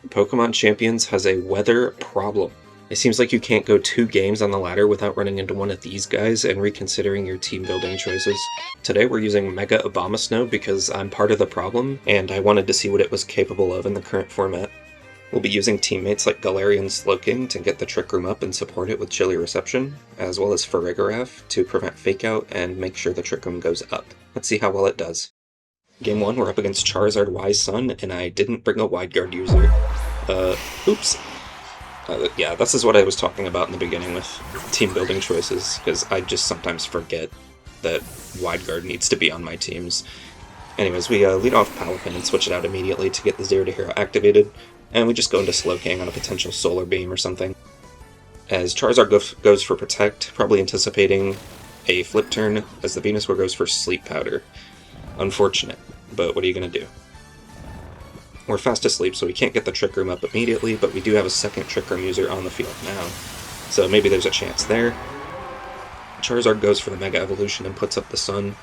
Pokemon Champions has a weather problem. It seems like you can't go 2 games on the ladder without running into one of these guys and reconsidering your team building choices. Today we're using Mega Abomasnow because I'm part of the problem, and I wanted to see what it was capable of in the current format. We'll be using teammates like Galarian Slowking to get the Trick Room up and support it with Chilly Reception, as well as Farigiraf to prevent Fake Out and make sure the Trick Room goes up. Let's see how well it does. Game 1, we're up against Charizard Wise Sun, and I didn't bring a Wide Guard user. Oops. Yeah, this is what I was talking about in the beginning with team building choices, because I just sometimes forget that Wide Guard needs to be on my teams. Anyways, we lead off Palafin and switch it out immediately to get the 0 to Hero activated, and we just go into Slowking on a potential Solar Beam or something. As Charizard goes for Protect, probably anticipating a flip turn, as the Venusaur goes for Sleep Powder. Unfortunate, but what are you going to do? We're fast asleep, so we can't get the Trick Room up immediately, but we do have a second Trick Room user on the field now, so maybe there's a chance there. Charizard goes for the Mega Evolution and puts up the Sun,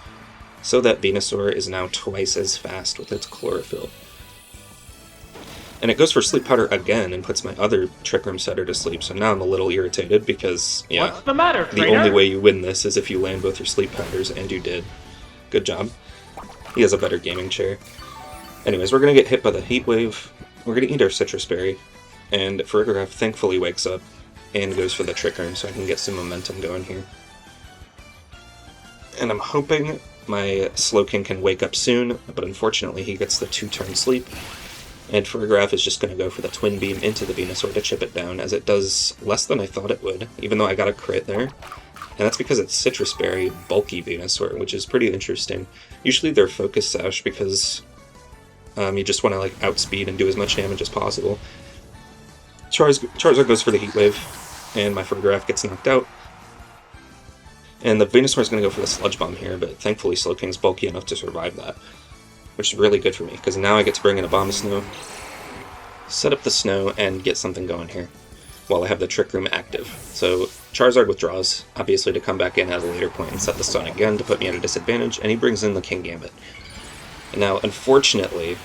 so that Venusaur is now twice as fast with its Chlorophyll. And it goes for Sleep Powder again and puts my other Trick Room setter to sleep, so now I'm a little irritated because, yeah, what's the matter, the only way you win this is if you land both your Sleep Powders, and you did. Good job. He has a better gaming chair. Anyways, we're going to get hit by the Heat Wave, we're going to eat our Citrus Berry, and Farigiraf thankfully wakes up and goes for the Trick Room so I can get some momentum going here. And I'm hoping my Slowking can wake up soon, but unfortunately he gets the 2-turn sleep, and Farigiraf is just going to go for the Twin Beam into the Venusaur to chip it down, as it does less than I thought it would, even though I got a crit there. And that's because it's Citrus Berry, bulky Venusaur, which is pretty interesting. Usually they're Focus Sash because you just want to like outspeed and do as much damage as possible. Charizard goes for the Heat Wave, and my Farigiraf gets knocked out. And the Venusaur is going to go for the Sludge Bomb here, but thankfully Slowking's bulky enough to survive that, which is really good for me, because now I get to bring in Abomasnow, set up the snow, and get something going here, while I have the Trick Room active. So Charizard withdraws, obviously to come back in at a later point and set the Sun again to put me at a disadvantage, and he brings in the Kingambit. And now, unfortunately,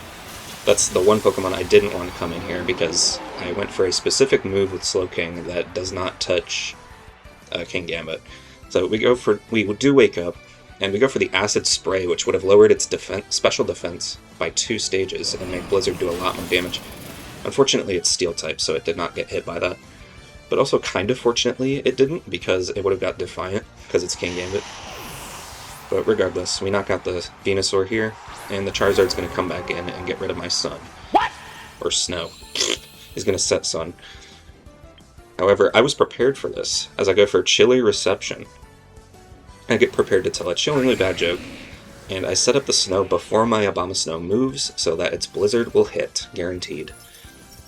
that's the one Pokemon I didn't want to come in here, because I went for a specific move with Slowking that does not touch Kingambit. So we do wake up, and we go for the Acid Spray, which would have lowered its special defense by 2 stages and made Blizzard do a lot more damage. Unfortunately, it's Steel-type, so it did not get hit by that. But also, kind of fortunately, it didn't, because it would have got Defiant, because it's Kingambit. But regardless, we knock out the Venusaur here, and the Charizard's going to come back in and get rid of my Sun. What? Or Snow. He's going to set Sun. However, I was prepared for this, as I go for Chilly Reception. I get prepared to tell a chillingly bad joke, and I set up the Snow before my Abomasnow moves, so that its Blizzard will hit, guaranteed.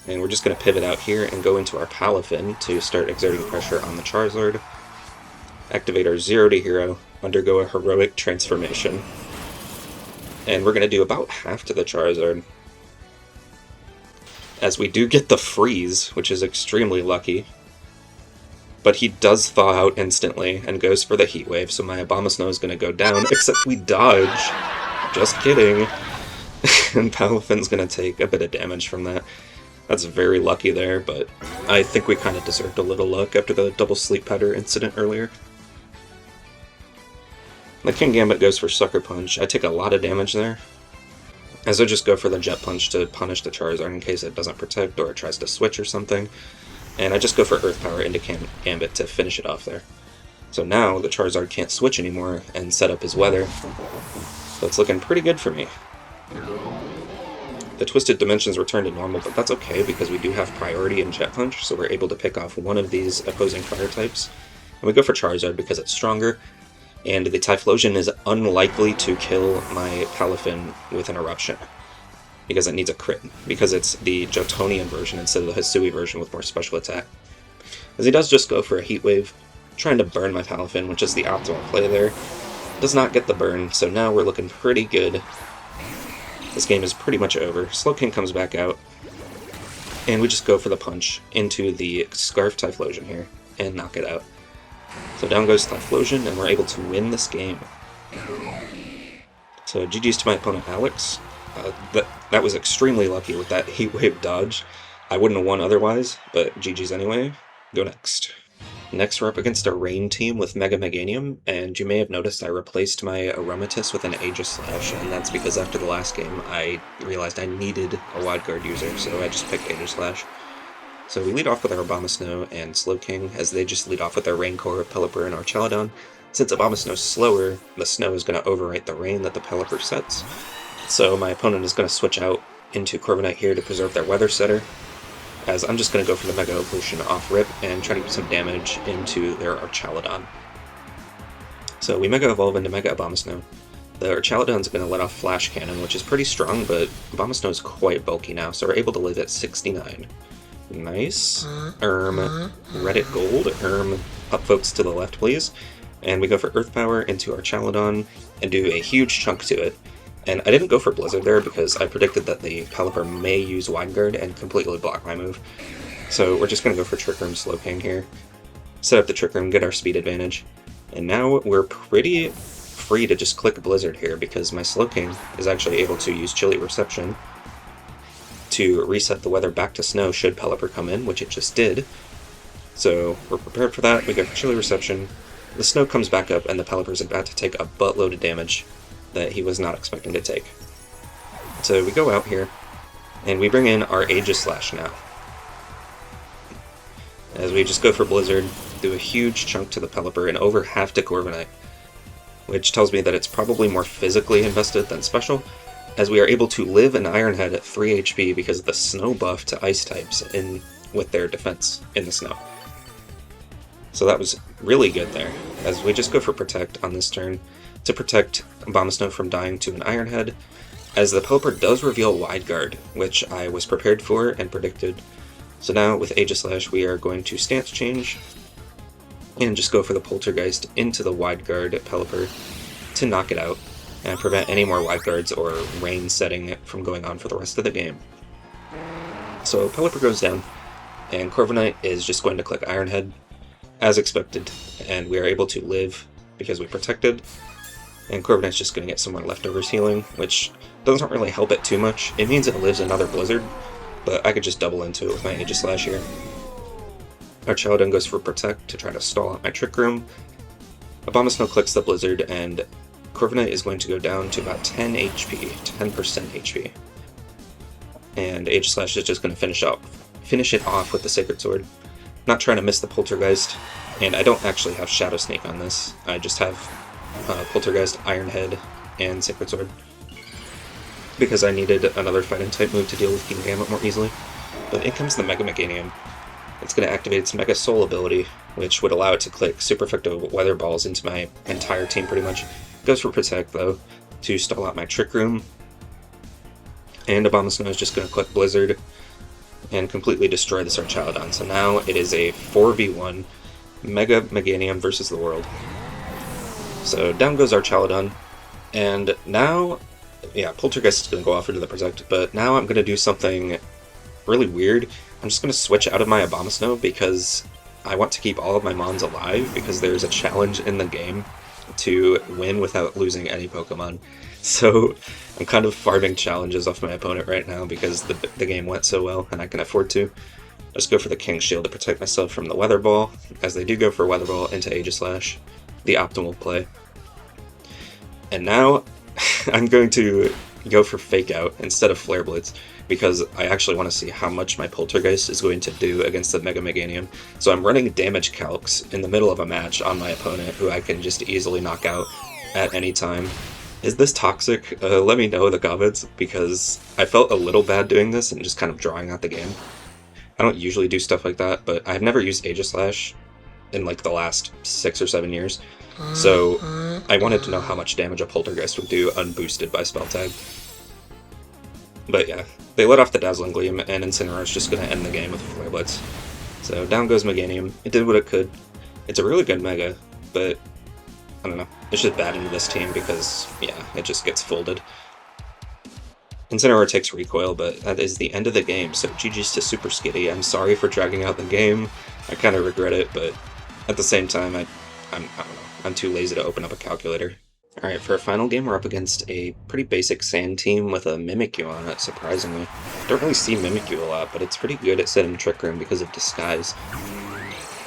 And we're just going to pivot out here and go into our Palafin to start exerting pressure on the Charizard. Activate our 0 to Hero, undergo a Heroic Transformation. And we're going to do about half to the Charizard, as we do get the Freeze, which is extremely lucky. But he does thaw out instantly and goes for the Heat Wave, so my Abomasnow is going to go down, except we dodge. Just kidding. And Palafin's going to take a bit of damage from that. That's very lucky there, but I think we kind of deserved a little luck after the double Sleep Powder incident earlier. The Kingambit goes for Sucker Punch. I take a lot of damage there, as I just go for the Jet Punch to punish the Charizard in case it doesn't protect or it tries to switch or something. And I just go for Earth Power into Gambit to finish it off there. So now the Charizard can't switch anymore and set up his weather. So it's looking pretty good for me. The Twisted Dimensions return to normal, but that's okay because we do have priority in Jet Punch, so we're able to pick off one of these opposing fire types. And we go for Charizard because it's stronger, and the Typhlosion is unlikely to kill my Palafin with an Eruption, because it needs a crit, because it's the Jotonian version instead of the Hisui version with more special attack. As he does just go for a Heat Wave, trying to burn my Palafin, which is the optimal play there. Does not get the burn, so now we're looking pretty good. This game is pretty much over. Slowking comes back out, and we just go for the punch into the Scarf Typhlosion here, and knock it out. So down goes Typhlosion, and we're able to win this game. So GG's to my opponent Alex. That was extremely lucky with that Heat Wave dodge. I wouldn't have won otherwise, but GG's anyway. Go next. Next, we're up against a Rain team with Mega Meganium, and you may have noticed I replaced my Aromatisse with an Aegis Slash, and that's because after the last game, I realized I needed a Wide Guard user, so I just picked Aegis Slash. So we lead off with our Abomasnow and Slowking, as they just lead off with their Rain Core, Pelipper, and Archaludon. Since Abomasnow's slower, the Snow is going to overwrite the Rain that the Pelipper sets, so my opponent is going to switch out into Corviknight here to preserve their Weather Setter, as I'm just going to go for the Mega Evolution off rip and try to get some damage into their Archaludon. So we Mega Evolve into Mega Abomasnow. The Archaludon's going to let off Flash Cannon, which is pretty strong, but Abomasnow is quite bulky now, so we're able to live at 69. Nice. Reddit Gold. Up folks to the left, please. And we go for Earth Power into Archaludon and do a huge chunk to it. And I didn't go for Blizzard there because I predicted that the Pelipper may use Wide Guard and completely block my move. So we're just going to go for Trick Room Slowking here. Set up the Trick Room, get our speed advantage. And now we're pretty free to just click Blizzard here because my Slowking is actually able to use Chilly Reception to reset the weather back to snow should Pelipper come in, which it just did. So we're prepared for that, we go for Chilly Reception. The snow comes back up and the Pelipper's about to take a buttload of damage that he was not expecting to take. So we go out here, and we bring in our Aegis Slash now. As we just go for Blizzard, do a huge chunk to the Pelipper and over half to Corviknight, which tells me that it's probably more physically invested than special, as we are able to live an Iron Head at 3 HP because of the snow buff to ice types in with their defense in the snow. So that was really good there, as we just go for Protect on this turn to protect Abomasnow from dying to an Iron Head, as the Pelipper does reveal Wide Guard, which I was prepared for and predicted. So now with Aegis Slash we are going to stance change and just go for the Poltergeist into the Wide Guard Pelipper to knock it out and prevent any more Wide Guards or rain setting from going on for the rest of the game. So Pelipper goes down, and Corviknight is just going to click Iron Head, as expected, and we are able to live because we protected, and Corviknight's just going to get some more leftovers healing, which doesn't really help it too much. It means it lives another Blizzard, but I could just double into it with my Aegis Slash here. Archaludon goes for Protect to try to stall out my Trick Room. Abomasnow clicks the Blizzard, and Corviknight is going to go down to about 10 HP, 10% HP. And Aegis Slash is just going to finish it off with the Sacred Sword. Not trying to miss the Poltergeist, and I don't actually have Shadow Snake on this. I just have Poltergeist, Iron Head, and Sacred Sword, because I needed another fighting type move to deal with King Gamut more easily. But in comes the Mega Meganium. It's going to activate its Mega Soul ability, which would allow it to click super effective Weather Balls into my entire team pretty much. Goes for Protect though, to stall out my Trick Room. And Abomasnow is just going to click Blizzard and completely destroy this Archaludon. So now it is a 4v1 Mega Meganium versus the world. So down goes Archaludon, and now, yeah, Poltergeist is going to go off into the Protect, but now I'm going to do something really weird. I'm just going to switch out of my Abomasnow because I want to keep all of my Mons alive, because there's a challenge in the game to win without losing any Pokemon. So I'm kind of farming challenges off my opponent right now because the game went so well and I can afford to. Just go for the King's Shield to protect myself from the Weather Ball, as they do go for Weather Ball into Aegis Slash, the optimal play. And now I'm going to go for Fake Out instead of Flare Blitz, because I actually want to see how much my Poltergeist is going to do against the Mega Meganium. So I'm running damage calcs in the middle of a match on my opponent, who I can just easily knock out at any time. Is this toxic? Let me know in the comments, because I felt a little bad doing this and just kind of drawing out the game. I don't usually do stuff like that, but I've never used Aegis Slash in like the last 6 or 7 years. So I wanted to know how much damage a Poltergeist would do unboosted by Spell Tag. But yeah, they let off the Dazzling Gleam, and Incineroar's just going to end the game with Flare Blitz. So down goes Meganium. It did what it could. It's a really good Mega, but I don't know. It's just bad into this team because, yeah, it just gets folded. Incineroar takes Recoil, but that is the end of the game, so GG's to Super Skitty. I'm sorry for dragging out the game. I kind of regret it, but at the same time, I don't know. I'm too lazy to open up a calculator. Alright, for our final game, we're up against a pretty basic sand team with a Mimikyu on it, surprisingly. Don't really see Mimikyu a lot, but it's pretty good at setting Trick Room because of Disguise.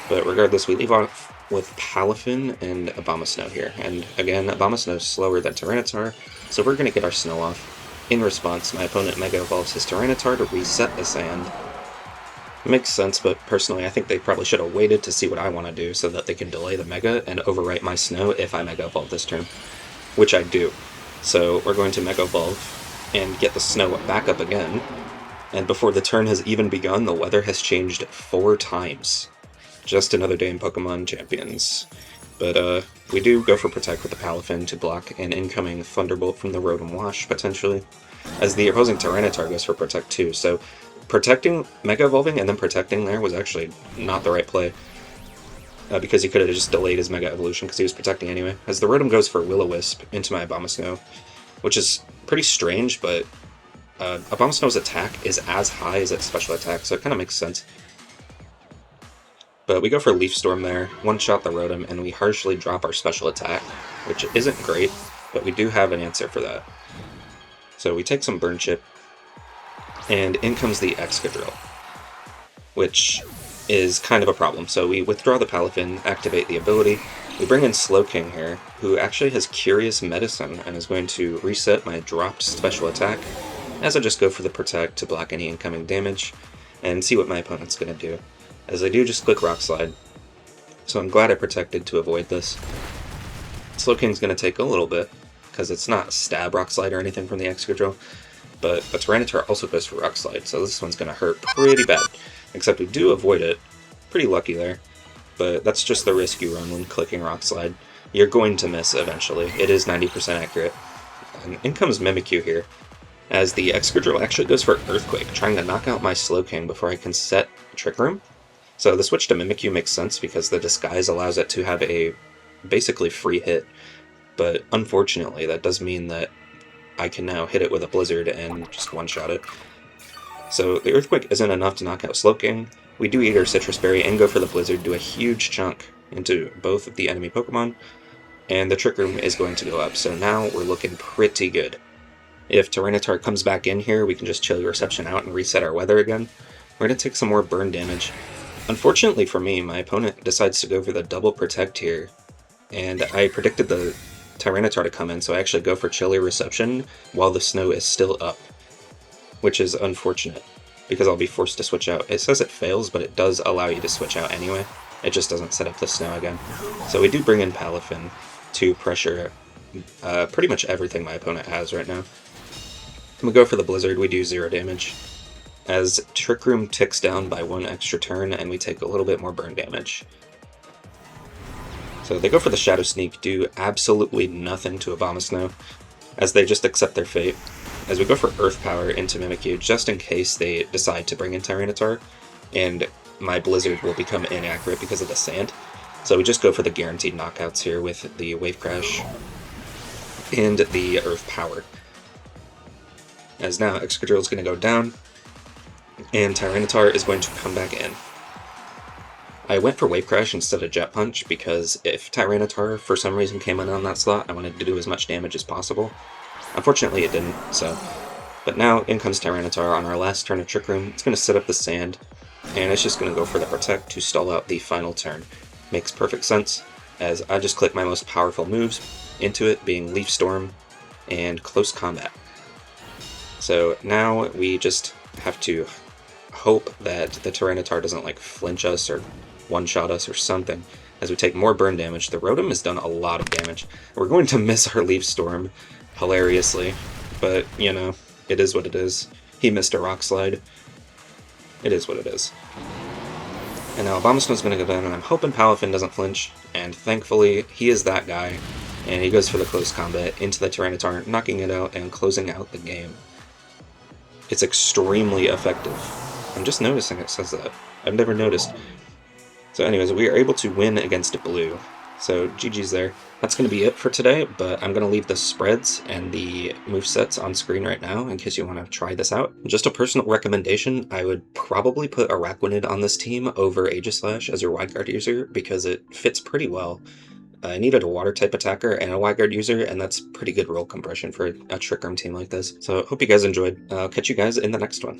But regardless, we leave off with Palafin and Abomasnow here. And again, Abomasnow is slower than Tyranitar, so we're going to get our Snow off. In response, my opponent Mega Evolves his Tyranitar to reset the sand. It makes sense, but personally I think they probably should have waited to see what I want to do so that they can delay the Mega and overwrite my Snow if I Mega Evolve this turn. Which I do. So we're going to Mega Evolve and get the Snow back up again. And before the turn has even begun, the weather has changed 4 times. Just another day in Pokemon Champions. But we do go for Protect with the Palafin to block an incoming Thunderbolt from the Rotom Wash, potentially. As the opposing Tyranitar goes for Protect too, so protecting, Mega Evolving and then protecting there was actually not the right play. Because he could have just delayed his Mega Evolution because he was protecting anyway. As the Rotom goes for Will-O-Wisp into my Abomasnow, which is pretty strange, but Abomasnow's attack is as high as its special attack, so it kind of makes sense. But we go for Leaf Storm there, one-shot the Rotom, and we harshly drop our special attack, which isn't great, but we do have an answer for that. So we take some Burn Chip, and in comes the Excadrill, which is kind of a problem. So we withdraw the Palafin, activate the ability, we bring in Slowking here, who actually has Curious Medicine, and is going to reset my dropped special attack, as I just go for the Protect to block any incoming damage, and see what my opponent's going to do. As I do, just click Rock Slide. So I'm glad I protected to avoid this. Slowking's going to take a little bit, because it's not Stab Rock Slide or anything from the Excadrill, but a Tyranitar also goes for Rock Slide, so this one's going to hurt pretty bad. Except we do avoid it. Pretty lucky there. But that's just the risk you run when clicking Rock Slide. You're going to miss eventually. It is 90% accurate. And in comes Mimikyu here, as the Excadrill actually goes for Earthquake, trying to knock out my Slowking before I can set Trick Room. So the switch to Mimikyu makes sense because the Disguise allows it to have a basically free hit. But unfortunately, that does mean that I can now hit it with a Blizzard and just one-shot it. So the Earthquake isn't enough to knock out Slowking. We do eat our Citrus Berry and go for the Blizzard, do a huge chunk into both of the enemy Pokemon, and the Trick Room is going to go up, so now we're looking pretty good. If Tyranitar comes back in here, we can just chill Reception out and reset our weather again. We're going to take some more burn damage. Unfortunately for me, my opponent decides to go for the double Protect here, and I predicted the Tyranitar to come in, so I actually go for Chilly Reception while the Snow is still up, which is unfortunate, because I'll be forced to switch out. It says it fails, but it does allow you to switch out anyway. It just doesn't set up the Snow again. So we do bring in Palafin to pressure pretty much everything my opponent has right now. We go for the Blizzard, we do 0 damage. As Trick Room ticks down by 1 extra turn, and we take a little bit more burn damage. So they go for the Shadow Sneak, do absolutely nothing to Abomasnow, as they just accept their fate. As we go for Earth Power into Mimikyu, just in case they decide to bring in Tyranitar, and my Blizzard will become inaccurate because of the sand. So we just go for the guaranteed knockouts here with the Wave Crash and the Earth Power. As now Excadrill is going to go down, and Tyranitar is going to come back in. I went for Wave Crash instead of Jet Punch because if Tyranitar for some reason came in on that slot, I wanted to do as much damage as possible. Unfortunately it didn't, so. But now in comes Tyranitar on our last turn of Trick Room. It's going to set up the sand, and it's just going to go for the Protect to stall out the final turn. Makes perfect sense, as I just click my most powerful moves into it, being Leaf Storm and Close Combat. So now we just have to hope that the Tyranitar doesn't like flinch us or one-shot us or something. As we take more burn damage, the Rotom has done a lot of damage. We're going to miss our Leaf Storm, hilariously, but, you know, it is what it is. He missed a Rock Slide. It is what it is. And now Abomasnow's going to go down, and I'm hoping Palafin doesn't flinch, and thankfully he is that guy, and he goes for the Close Combat into the Tyranitar, knocking it out and closing out the game. It's extremely effective. I'm just noticing it says that. I've never noticed. So anyways, we are able to win against Blue. So GG's there. That's going to be it for today, but I'm going to leave the spreads and the movesets on screen right now in case you want to try this out. Just a personal recommendation, I would probably put Araquanid on this team over Aegislash as your wildcard user because it fits pretty well. I needed a water type attacker and a wide guard user, and that's pretty good roll compression for a Trick Room team like this. So hope you guys enjoyed. I'll catch you guys in the next one.